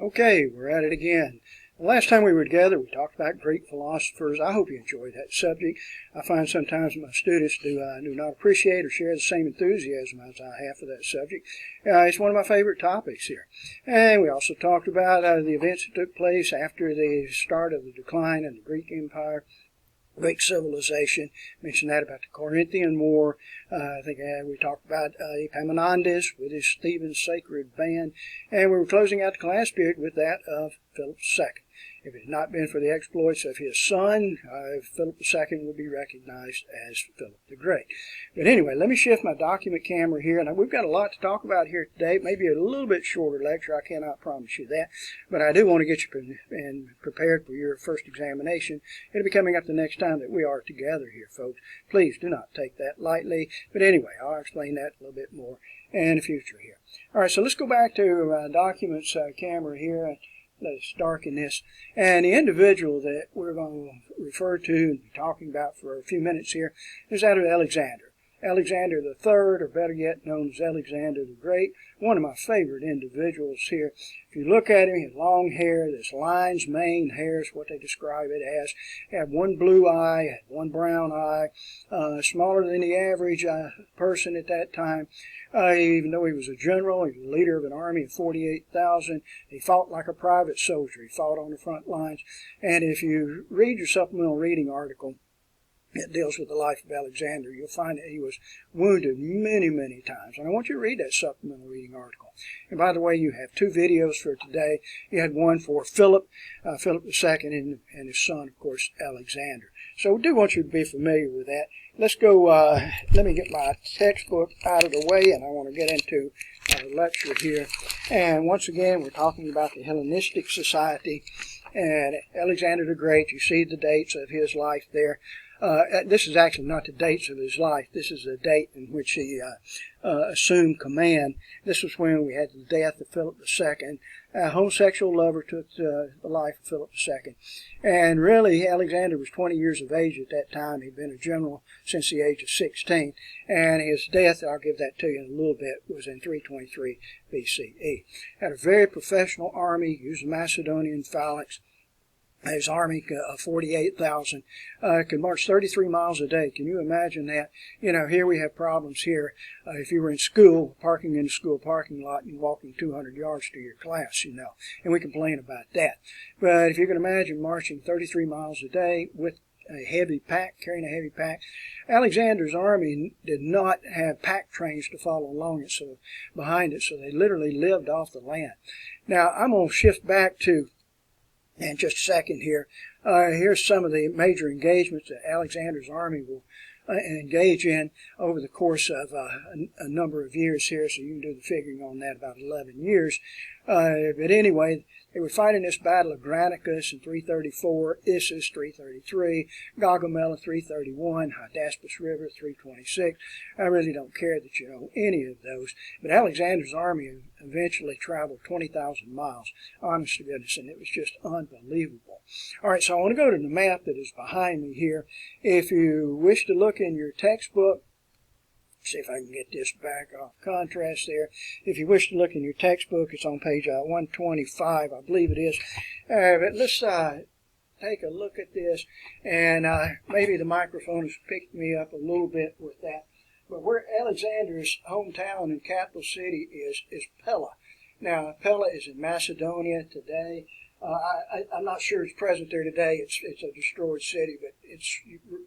Okay, we're at it again. The last time we were together, we talked about Greek philosophers. I hope you enjoyed that subject. I find sometimes my students do not appreciate or share the same enthusiasm as I have for that subject. It's one of my favorite topics here. And we also talked about the events that took place after the start of the decline of the Greek Empire. Greek civilization. Mentioned that about the Corinthian War. I think we talked about Epaminondas with his Stephen's sacred band. And we were closing out the class period with that of Philip II. If it had not been for the exploits of his son, Philip II would be recognized as Philip the Great. But anyway, let me shift my document camera here. And we've got a lot to talk about here today. Maybe a little bit shorter lecture. I cannot promise you that. But I do want to get you prepared for your first examination. It'll be coming up the next time that we are together here, folks. Please do not take that lightly. But anyway, I'll explain that a little bit more in the future here. All right, so let's go back to documents camera here. Let's darken this. And the individual that we're going to refer to and be talking about for a few minutes here is that of Alexander. Alexander the Third, or better yet known as Alexander the Great, one of my favorite individuals here. If you look at him, he has long hair, this lion's mane hair is what they describe it as. He had one blue eye, had one brown eye, smaller than the average person at that time. Even though he was a general, he was the leader of an army of 48,000. He fought like a private soldier. He fought on the front lines. And if you read your supplemental reading article, it deals with the life of Alexander, you'll find that he was wounded many, many times. And I want you to read that supplemental reading article. And by the way, you have two videos for today. You had one for Philip II, and his son, of course, Alexander. So I do want you to be familiar with that. Let's go, let me get my textbook out of the way, and I want to get into our lecture here. And once again, we're talking about the Hellenistic society and Alexander the Great. You see the dates of his life there. This is actually not the dates of his life. This is the date in which he assumed command. This was when we had the death of Philip II. A homosexual lover took the life of Philip II. And really, Alexander was 20 years of age at that time. He'd been a general since the age of 16. And his death, I'll give that to you in a little bit, was in 323 BCE. Had a very professional army, used the Macedonian phalanx. His army of 48,000 could march 33 miles a day. Can you imagine that? You know, here we have problems here. If you were in school, parking in the school parking lot and walking 200 yards to your class, you know, and we complain about that. But if you can imagine marching 33 miles a day with a heavy pack, carrying a heavy pack, Alexander's army did not have pack trains to follow along it, so behind it, so they literally lived off the land. Now, I'm going to shift back to in just a second here. Here's some of the major engagements that Alexander's army will engage in over the course of a number of years here, so you can do the figuring on that, about 11 years. But anyway, they would fight in this Battle of Granicus in 334, Issus 333, Gaugamela 331, Hydaspes River 326. I really don't care that you know any of those, but Alexander's army eventually traveled 20,000 miles, honest to goodness, and it was just unbelievable. All right, so I want to go to the map that is behind me here. If you wish to look in your textbook, see if I can get this back off contrast there. If you wish to look in your textbook, it's on page 125, I believe it is. But let's take a look at this, and maybe the microphone has picked me up a little bit with that. But where Alexander's hometown and capital city is Pella. Now, Pella is in Macedonia today. I'm not sure it's present there today. It's a destroyed city, but it's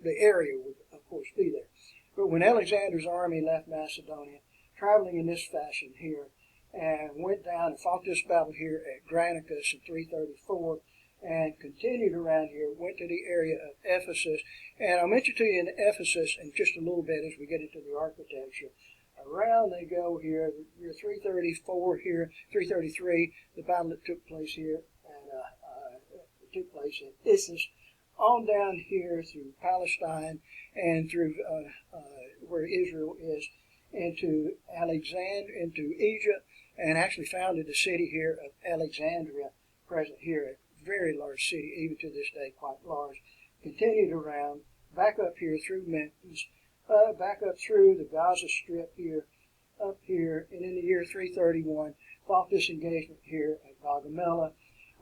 the area would, of course, be there. But when Alexander's army left Macedonia, traveling in this fashion here, and went down and fought this battle here at Granicus in 334, and continued around here, went to the area of Ephesus, and I'll mention to you in Ephesus in just a little bit as we get into the architecture. Around they go here, year 334 here, 333, the battle that took place here, and took place in Issus, on down here through Palestine and through where Israel is, into into Egypt, and actually founded the city here of Alexandria, present here, a very large city, even to this day, quite large. Continued around, back up here through Memphis, back up through the Gaza Strip here, up here, and in the year 331, fought this engagement here at Gaugamela,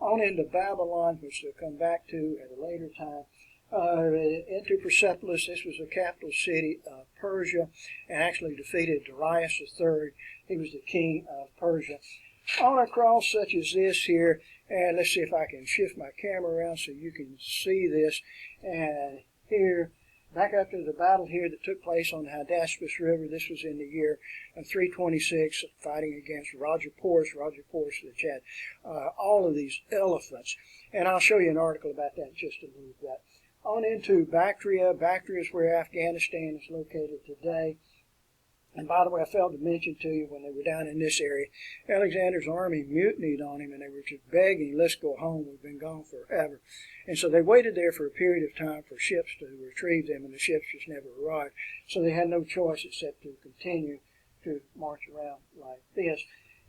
on into Babylon, which they'll come back to at a later time, into Persepolis. This was the capital city of Persia, and actually defeated Darius III. He was the king of Persia. On across such as this here, and let's see if I can shift my camera around so you can see this. And here, back up to the battle here that took place on the Hydaspes River. This was in the year 326, fighting against Roger Porus. Roger Porus, which had all of these elephants. And I'll show you an article about that in just a little bit. On into Bactria. Bactria is where Afghanistan is located today. And by the way, I failed to mention to you when they were down in this area, Alexander's army mutinied on him, and they were just begging, let's go home, we've been gone forever. And so they waited there for a period of time for ships to retrieve them, and the ships just never arrived. So they had no choice except to continue to march around like this,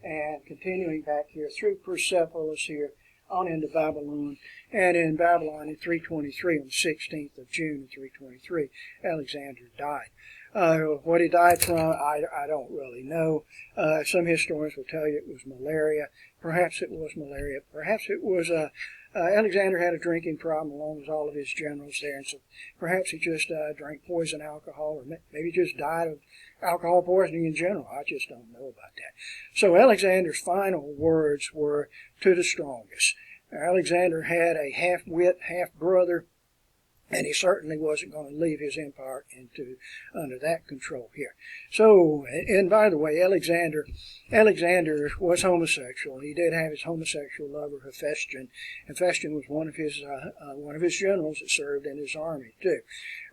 and continuing back here through Persepolis here, on into Babylon, and in Babylon in 323, on the 16th of June in 323, Alexander died. What he died from, I don't really know. Some historians will tell you it was malaria. Perhaps it was malaria. Perhaps it was, Alexander had a drinking problem along with all of his generals there, and so perhaps he just drank poison alcohol, or maybe just died of alcohol poisoning in general. I just don't know about that. So Alexander's final words were, to the strongest. Alexander had a half-wit, half-brother, and he certainly wasn't going to leave his empire under that control here. So, and by the way, Alexander was homosexual. He did have his homosexual lover, Hephaestion. Hephaestion was one of his generals that served in his army too.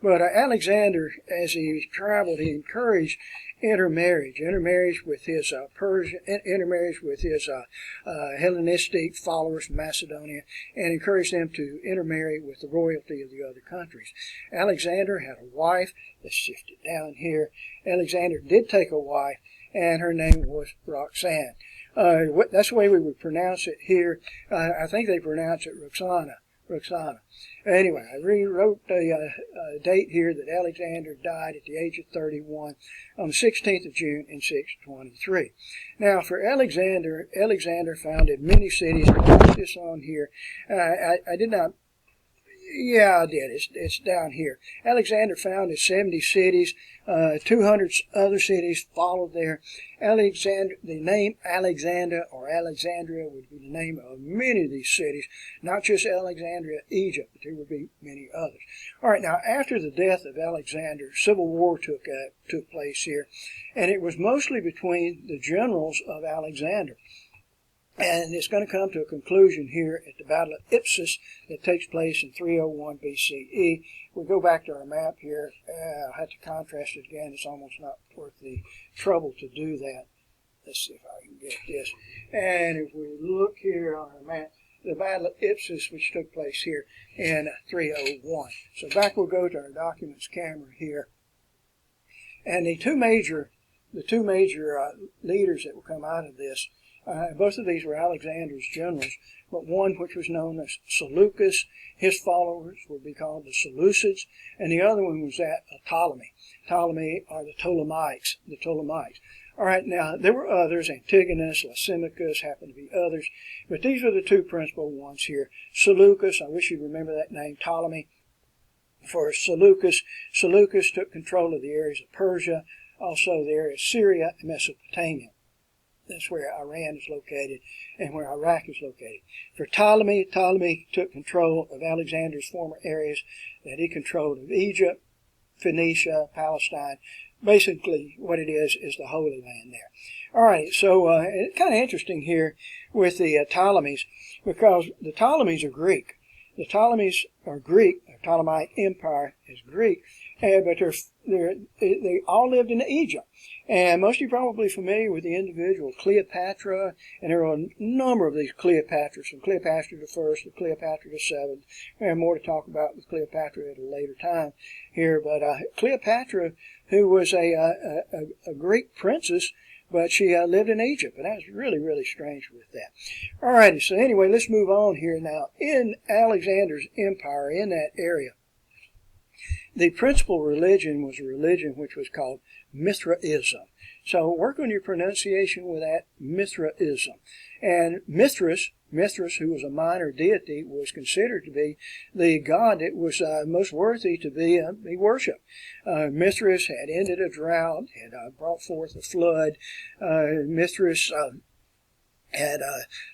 But Alexander, as he traveled, he encouraged intermarriage with his Hellenistic followers from Macedonia, and encouraged them to intermarry with the royalty of the other countries. Alexander had a wife. Let's shift it down here. Alexander did take a wife, and her name was Roxanne. That's the way we would pronounce it here. I think they pronounce it Roxana. Anyway, I rewrote the date here that Alexander died at the age of 31 on the 16th of June in 623. Now, for Alexander founded many cities. I put this on here. I did not. Yeah, I did. It's down here. Alexander founded 70 cities. 200 other cities followed there. The name Alexander or Alexandria would be the name of many of these cities, not just Alexandria, Egypt, but there would be many others. All right, now after the death of Alexander, civil war took place here, and it was mostly between the generals of Alexander. And it's going to come to a conclusion here at the Battle of Ipsis that takes place in 301 BCE. We go back to our map here. I'll have to contrast it again. It's almost not worth the trouble to do that. Let's see if I can get this. And if we look here on our map, the Battle of Ipsis, which took place here in 301. So back we'll go to our documents camera here. And the two major leaders that will come out of this, both of these were Alexander's generals, but one which was known as Seleucus, his followers would be called the Seleucids, and the other one was that of Ptolemy. Ptolemy are the Ptolemaics. All right, now there were others, Antigonus, Lysimachus, happened to be others, but these are the two principal ones here. Seleucus, I wish you'd remember that name, Ptolemy. For Seleucus took control of the areas of Persia, also the area of Syria and Mesopotamia. That's where Iran is located and where Iraq is located. For Ptolemy took control of Alexander's former areas that he controlled of Egypt, Phoenicia, Palestine. Basically, what it is the Holy Land there. All right, so it's kind of interesting here with the Ptolemies, because the Ptolemies are Greek. The Ptolemies are Greek. The Ptolemaic Empire is Greek, but they all lived in Egypt. And most of you are probably familiar with the individual Cleopatra, and there are a number of these Cleopatras, from Cleopatra the First to Cleopatra the Seventh. We have more to talk about with Cleopatra at a later time here, but Cleopatra, who was a Greek princess, but she lived in Egypt, and that was really, really strange with that. All righty, so anyway, let's move on here now. In Alexander's empire, in that area, the principal religion was a religion which was called Mithraism. So work on your pronunciation with that. Mithraism. And Mithras, who was a minor deity, was considered to be the god that was most worthy to be worshipped. Mithras had ended a drought, had brought forth a flood. Mithras had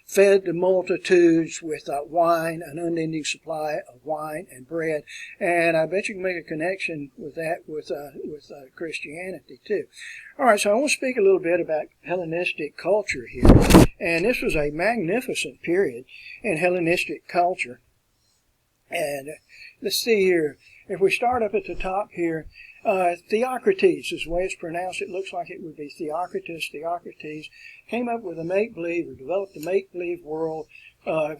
fed the multitudes with wine, an unending supply of wine and bread. And I bet you can make a connection with that with Christianity too. All right, so I want to speak a little bit about Hellenistic culture here. And this was a magnificent period in Hellenistic culture. And let's see here. If we start up at the top here, Theocrates is the way it's pronounced. It looks like it would be Theocratus. Theocrates came up with a make-believe, or developed a make-believe world of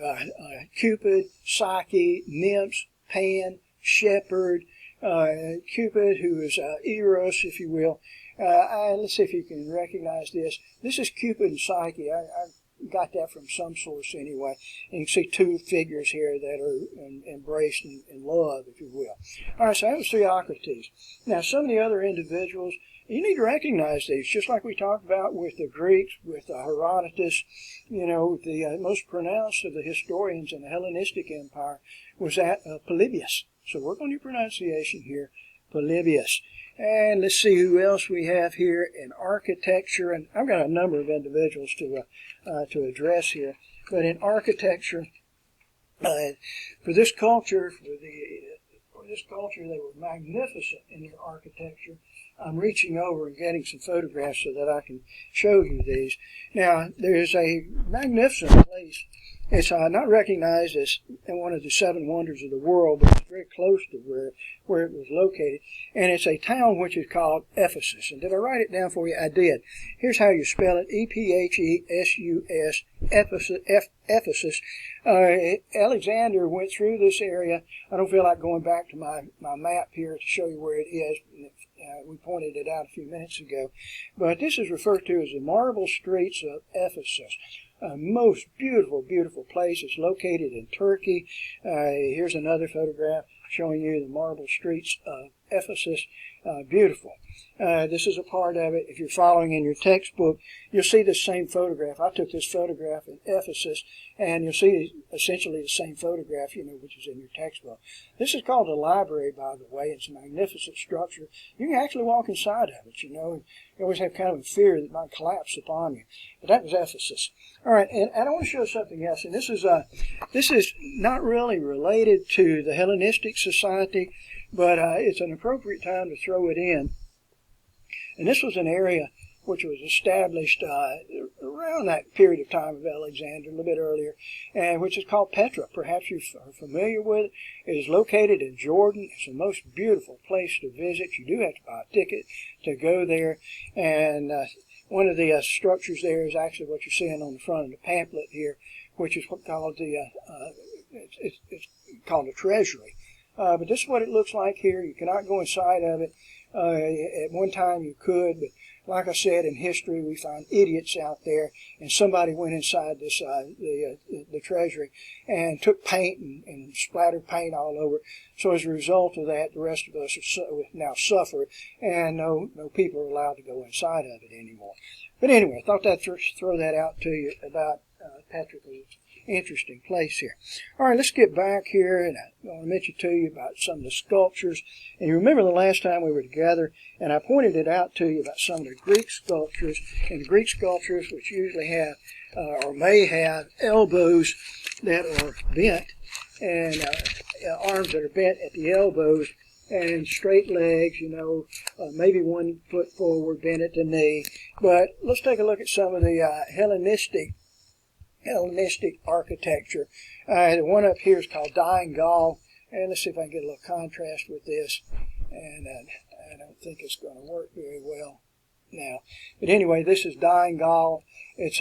Cupid, Psyche, nymphs, Pan, shepherd, Cupid, who is Eros, if you will. Let's see if you can recognize this. This is Cupid and Psyche. I got that from some source anyway. And you can see two figures here that are embraced in love, if you will. All right, so that was Theocrates. Now, some of the other individuals, you need to recognize these, just like we talked about with the Greeks, with Herodotus. You know, the most pronounced of the historians in the Hellenistic Empire was that of Polybius. So work on your pronunciation here, Polybius. And let's see who else we have here in architecture. And I've got a number of individuals to address here. But in architecture, for this culture, they were magnificent in their architecture. I'm reaching over and getting some photographs so that I can show you these. Now, there's a magnificent place. It's not recognized as one of the seven wonders of the world, but it's very close to where it was located. And it's a town which is called Ephesus. And did I write it down for you? I did. Here's how you spell it. Ephesus, Ephesus. Alexander went through this area. I don't feel like going back to my map here to show you where it is. We pointed it out a few minutes ago. But this is referred to as the marble streets of Ephesus. A most beautiful, beautiful place. It's located in Turkey. Here's another photograph showing you the marble streets of Ephesus. Beautiful. This is a part of it. If you're following in your textbook, you'll see the same photograph. I took this photograph in Ephesus, and you'll see essentially the same photograph, which is in your textbook. This is called a library, by the way. It's a magnificent structure. You can actually walk inside of it, You always have kind of a fear that it might collapse upon you. But that was Ephesus. All right, and I want to show something else. And this is not really related to the Hellenistic society, but it's an appropriate time to throw it in. And this was an area which was established around that period of time of Alexander, a little bit earlier, and which is called Petra. Perhaps you are familiar with it. It is located in Jordan. It's the most beautiful place to visit. You do have to buy a ticket to go there. And one of the structures there is actually what you're seeing on the front of the pamphlet here, which is called it's called a treasury. But this is what it looks like here. You cannot go inside of it. At one time you could, but like I said, in history we find idiots out there, and somebody went inside this the treasury and took paint and splattered paint all over. So as a result of that, the rest of us now suffer, and no people are allowed to go inside of it anymore. But anyway, I thought I'd throw that out to you about Petra, because it's an interesting place here. All right, let's get back here, and I want to mention to you about some of the sculptures. And you remember the last time we were together, and I pointed it out to you about some of the Greek sculptures, and Greek sculptures which usually have or may have elbows that are bent, and arms that are bent at the elbows, and straight legs, maybe 1 foot forward, bent at the knee. But let's take a look at some of the Hellenistic architecture. The one up here is called Dying Gaul, and let's see if I can get a little contrast with this. And I don't think it's going to work very well now. But anyway, this is Dying Gaul. It's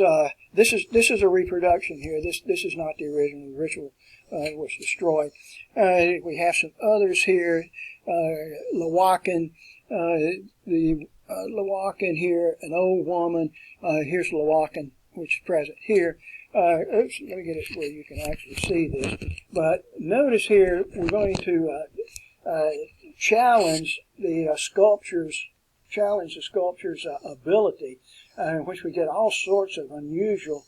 this is a reproduction here. This is not the original. The ritual was destroyed. We have some others here. Lawakan, the Lawakan here, an old woman. Here's Lawakan, which is present here. Oops, let me get it where you can actually see this. But notice here, we're going to challenge the sculptures challenge the sculptor's ability, in which we get all sorts of unusual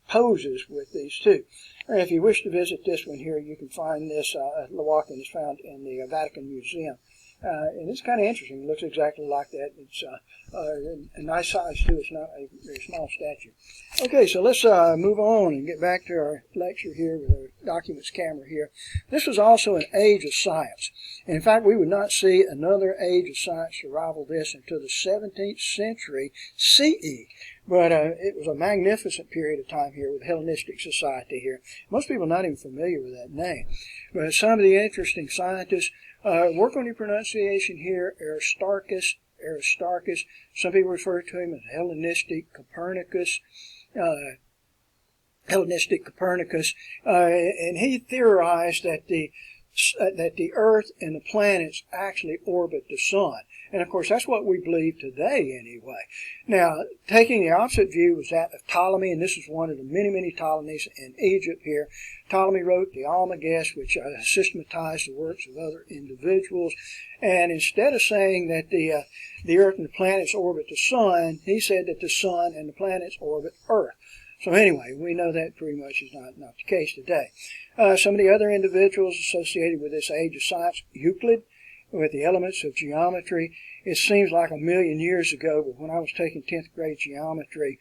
poses with these two. And if you wish to visit this one here, you can find this. Lewalkin is found in the Vatican Museum. And it's kind of interesting. It looks exactly like that. It's a nice size, too. It's not a very small statue. Okay, so let's move on and get back to our lecture here with our documents camera here. This was also an age of science. In fact, we would not see another age of science to rival this until the 17th century CE. But it was a magnificent period of time here with Hellenistic society here. Most people are not even familiar with that name. But some of the interesting scientists work on your pronunciation here, Aerocystratus. Some people refer to him as Hellenistic Copernicus. And he theorized that the Earth and the planets actually orbit the sun. And of course, that's what we believe today anyway. Now, taking the opposite view was that of Ptolemy, and this is one of the many, many Ptolemies in Egypt here. Ptolemy wrote the Almagest, which systematized the works of other individuals. And instead of saying that the Earth and the planets orbit the sun, he said that the sun and the planets orbit Earth. So anyway, we know that pretty much is not the case today. Some of the other individuals associated with this age of science, Euclid, with the elements of geometry. It seems like a million years ago, but when I was taking 10th grade geometry,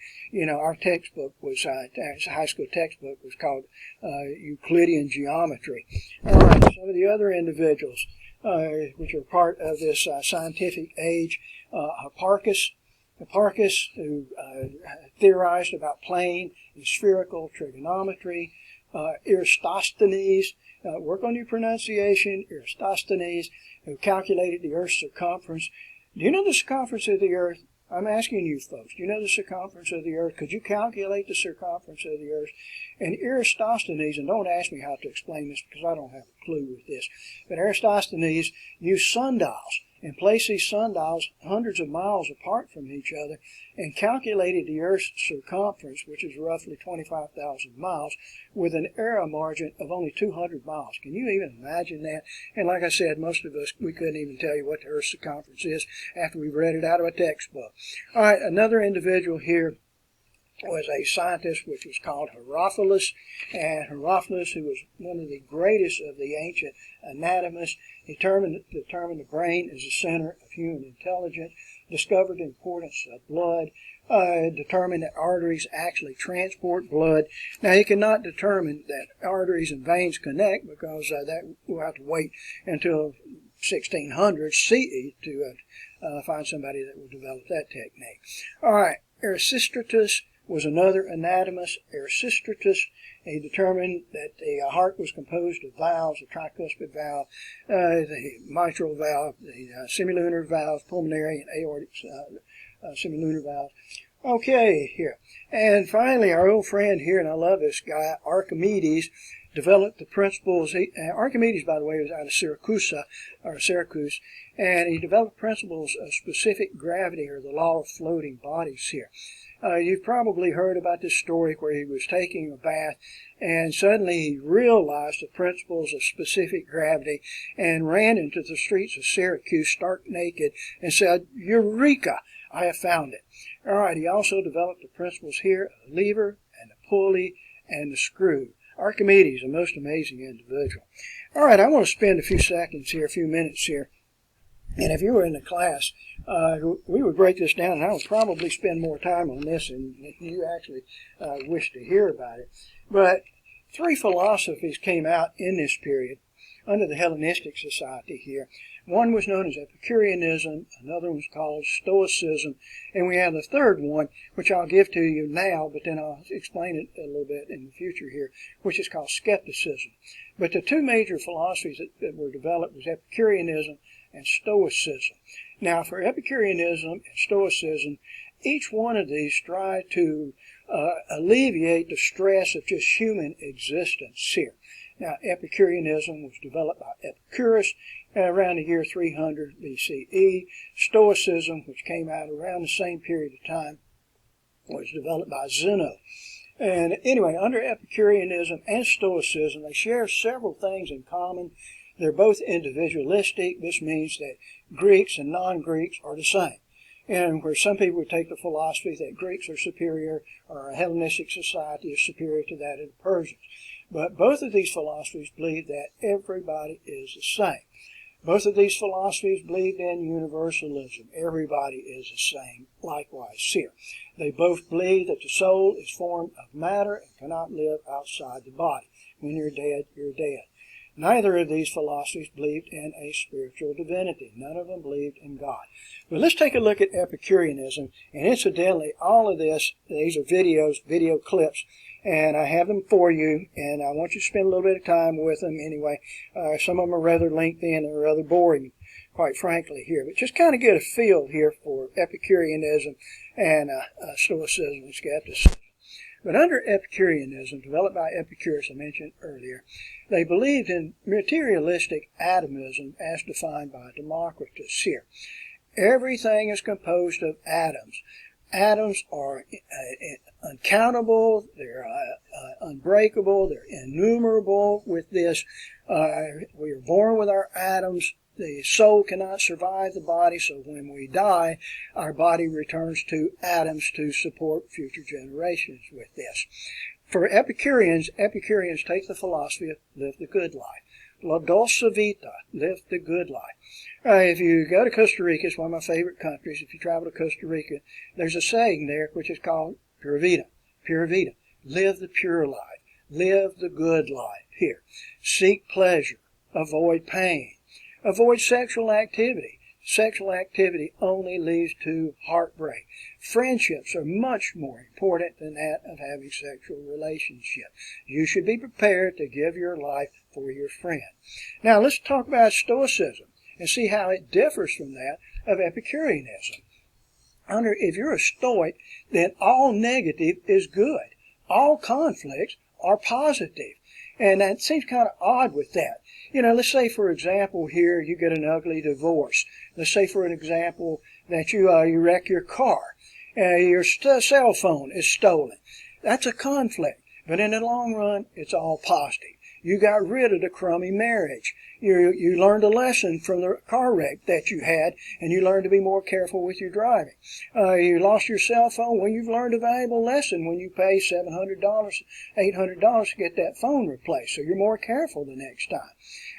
our textbook was, high school textbook was called Euclidean geometry. All right, some of the other individuals, which are part of this scientific age, Hipparchus, who theorized about plane and spherical trigonometry, Eratosthenes, work on your pronunciation, Eratosthenes, who calculated the Earth's circumference. Do you know the circumference of the Earth? I'm asking you folks, do you know the circumference of the Earth? Could you calculate the circumference of the Earth? And Eratosthenes, and don't ask me how to explain this because I don't have a clue with this, but Eratosthenes used sundials and placed these sundials hundreds of miles apart from each other and calculated the Earth's circumference, which is roughly 25,000 miles, with an error margin of only 200 miles. Can you even imagine that? And like I said, most of us, we couldn't even tell you what the Earth's circumference is after we read it out of a textbook. All right, another individual here was a scientist which was called Herophilus, and Herophilus, who was one of the greatest of the ancient anatomists, determined the brain as the center of human intelligence, discovered the importance of blood, determined that arteries actually transport blood. Now, he cannot determine that arteries and veins connect because that we'll have to wait until 1600 CE to find somebody that will develop that technique. All right, Aerocystratus was another anatomist. Aerocystratus, he determined that the heart was composed of valves, the tricuspid valve, the mitral valve, the semilunar valve, pulmonary and aortic semilunar valve. Okay, here. And finally, our old friend here, and I love this guy, Archimedes, developed the principles. Archimedes, by the way, was out of Syracuse, and he developed principles of specific gravity, or the law of floating bodies here. You've probably heard about this story where he was taking a bath and suddenly he realized the principles of specific gravity and ran into the streets of Syracuse stark naked and said, "Eureka! I have found it." All right, he also developed the principles here of the lever and the pulley and the screw. Archimedes, a most amazing individual. All right, I want to spend a few minutes here. And if you were in the class, we would break this down, and I would probably spend more time on this than you actually wish to hear about it. But three philosophies came out in this period under the Hellenistic society here. One was known as Epicureanism, another one was called Stoicism, and we have the third one, which I'll give to you now, but then I'll explain it a little bit in the future here, which is called Skepticism. But the two major philosophies that were developed was Epicureanism and Stoicism. Now, for Epicureanism and Stoicism, each one of these tried to alleviate the stress of just human existence here. Now, Epicureanism was developed by Epicurus around the year 300 BCE. Stoicism, which came out around the same period of time, was developed by Zeno. And anyway, under Epicureanism and Stoicism, they share several things in common. They're both individualistic. This means that Greeks and non-Greeks are the same. And where some people would take the philosophy that Greeks are superior, or a Hellenistic society is superior to that of the Persians. But both of these philosophies believe that everybody is the same. Both of these philosophies believed in universalism. Everybody is the same, likewise here. They both believe that the soul is formed of matter and cannot live outside the body. When you're dead, you're dead. Neither of these philosophies believed in a spiritual divinity. None of them believed in God. But let's take a look at Epicureanism. And incidentally, all of these are videos, video clips, and I have them for you, and I want you to spend a little bit of time with them anyway. Some of them are rather lengthy and they're rather boring, quite frankly, here. But just kind of get a feel here for Epicureanism and Stoicism and Skepticism. But under Epicureanism, developed by Epicurus, I mentioned earlier, they believed in materialistic atomism as defined by Democritus here. Everything is composed of atoms. Atoms are uncountable, they're unbreakable, they're innumerable with this. We are born with our atoms. The soul cannot survive the body, so when we die, our body returns to atoms to support future generations with this. For Epicureans take the philosophy of live the good life. La dolce vita, live the good life. If you go to Costa Rica, it's one of my favorite countries. If you travel to Costa Rica, there's a saying there which is called pura vida. Pura vida. Live the pure life. Live the good life here. Seek pleasure. Avoid pain. Avoid sexual activity. Sexual activity only leads to heartbreak. Friendships are much more important than that of having sexual relationships. You should be prepared to give your life for your friend. Now let's talk about Stoicism and see how it differs from that of Epicureanism. If you're a Stoic, then all negative is good. All conflicts are positive. And that seems kind of odd with that. Let's say, for example, here you get an ugly divorce. Let's say, for an example, that you wreck your car. Your cell phone is stolen. That's a conflict. But in the long run, it's all positive. You got rid of the crummy marriage. You learned a lesson from the car wreck that you had, and you learned to be more careful with your driving. You lost your cell phone. Well, you've learned a valuable lesson when you pay $700, $800 to get that phone replaced. So you're more careful the next time.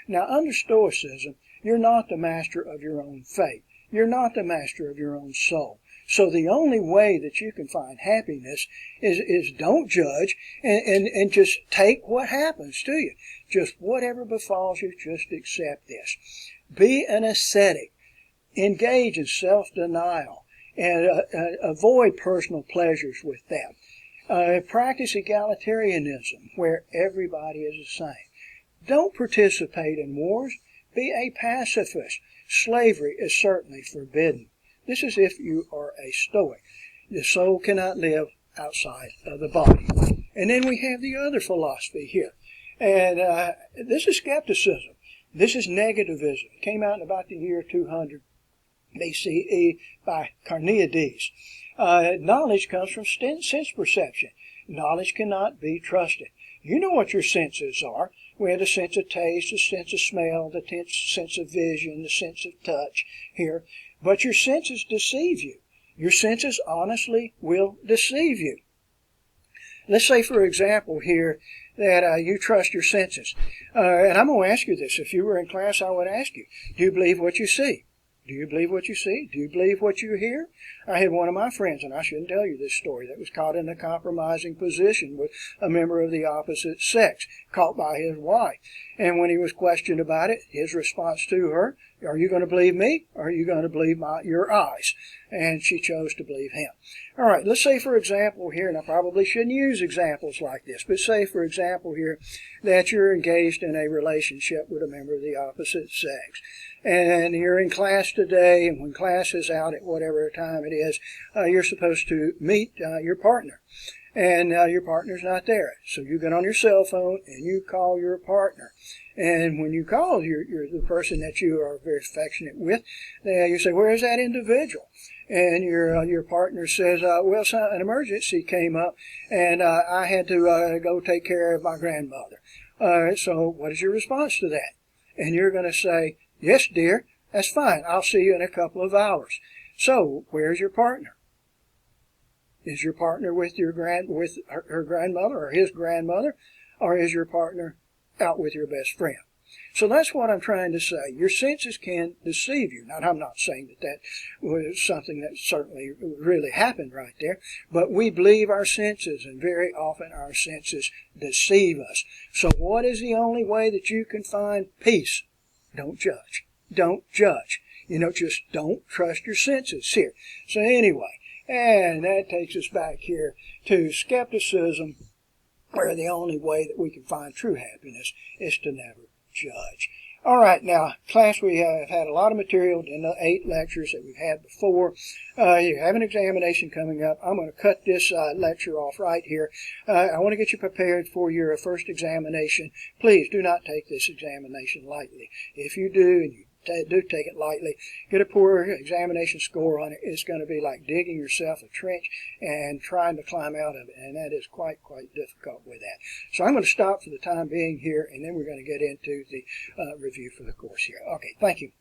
Now, under Stoicism, you're not the master of your own fate. You're not the master of your own soul. So the only way that you can find happiness is don't judge and just take what happens to you. Just whatever befalls you, just accept this. Be an ascetic. Engage in self-denial and avoid personal pleasures with that. Practice egalitarianism where everybody is the same. Don't participate in wars. Be a pacifist. Slavery is certainly forbidden. This is if you are a Stoic. The soul cannot live outside of the body. And then we have the other philosophy here. And this is Skepticism. This is negativism. It came out in about the year 200 BCE by Archimedes. Knowledge comes from sense perception. Knowledge cannot be trusted. You know what your senses are. We have the sense of taste, the sense of smell, the sense of vision, the sense of touch here. But your senses deceive you. Your senses honestly will deceive you. Let's say, for example, here that you trust your senses. And I'm going to ask you this. If you were in class, I would ask you, do you believe what you see? Do you believe what you see? Do you believe what you hear? I had one of my friends, and I shouldn't tell you this story, that was caught in a compromising position with a member of the opposite sex, caught by his wife. And when he was questioned about it, his response to her, are you going to believe me, or are you going to believe your eyes? And she chose to believe him. All right, let's say, for example, here, and I probably shouldn't use examples like this, but say, for example, here, that you're engaged in a relationship with a member of the opposite sex. And you're in class today, and when class is out at whatever time it is, you're supposed to meet your partner. And your partner's not there. So you get on your cell phone and you call your partner. And when you call you're the person that you are very affectionate with, you say, where is that individual? And your partner says, well, an emergency came up, and I had to go take care of my grandmother. So what is your response to that? And you're going to say, yes, dear, that's fine. I'll see you in a couple of hours. So, where's your partner? Is your partner with her grandmother or his grandmother? Or is your partner out with your best friend? So that's what I'm trying to say. Your senses can deceive you. Now, I'm not saying that that was something that certainly really happened right there, but we believe our senses, and very often our senses deceive us. So what is the only way that you can find peace? Don't judge. Don't judge. Just don't trust your senses here. So anyway, and that takes us back here to skepticism, where the only way that we can find true happiness is to never judge. All right, now, class, we have had a lot of material in the 8 lectures that we've had before. You have an examination coming up. I'm going to cut this lecture off right here. I want to get you prepared for your first examination. Please do not take this examination lightly. If you do, and you do take it lightly, get a poor examination score on it, it's going to be like digging yourself a trench and trying to climb out of it, and that is quite difficult with that. So I'm going to stop for the time being here, and then we're going to get into the review for the course here. Okay, thank you.